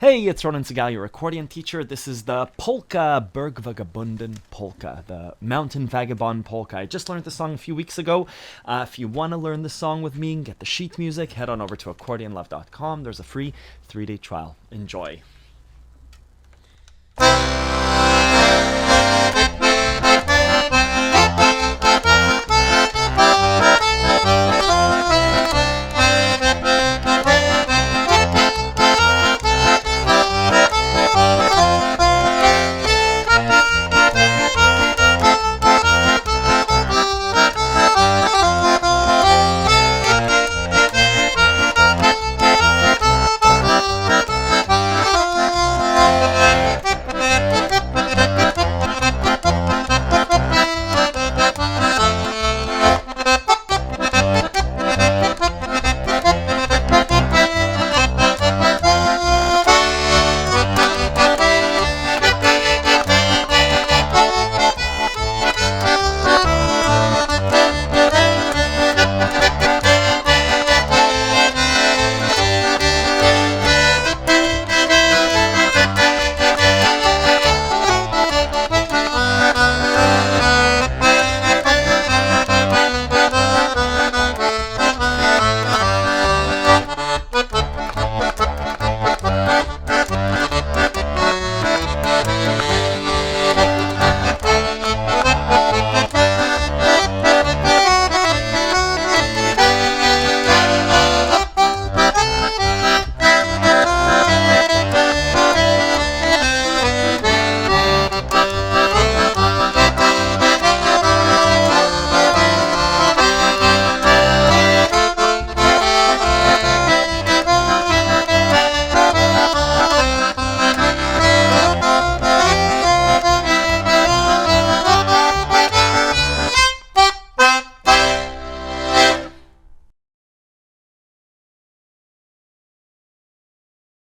Hey, it's Ronan Segal, your accordion teacher. This is the Polka, Bergvagabunden Polka, the Mountain Vagabond Polka. I just learned the song a few weeks ago. If you want to learn the song with me and get the sheet music, head on over to accordionlove.com. There's a free 3-day trial. Enjoy.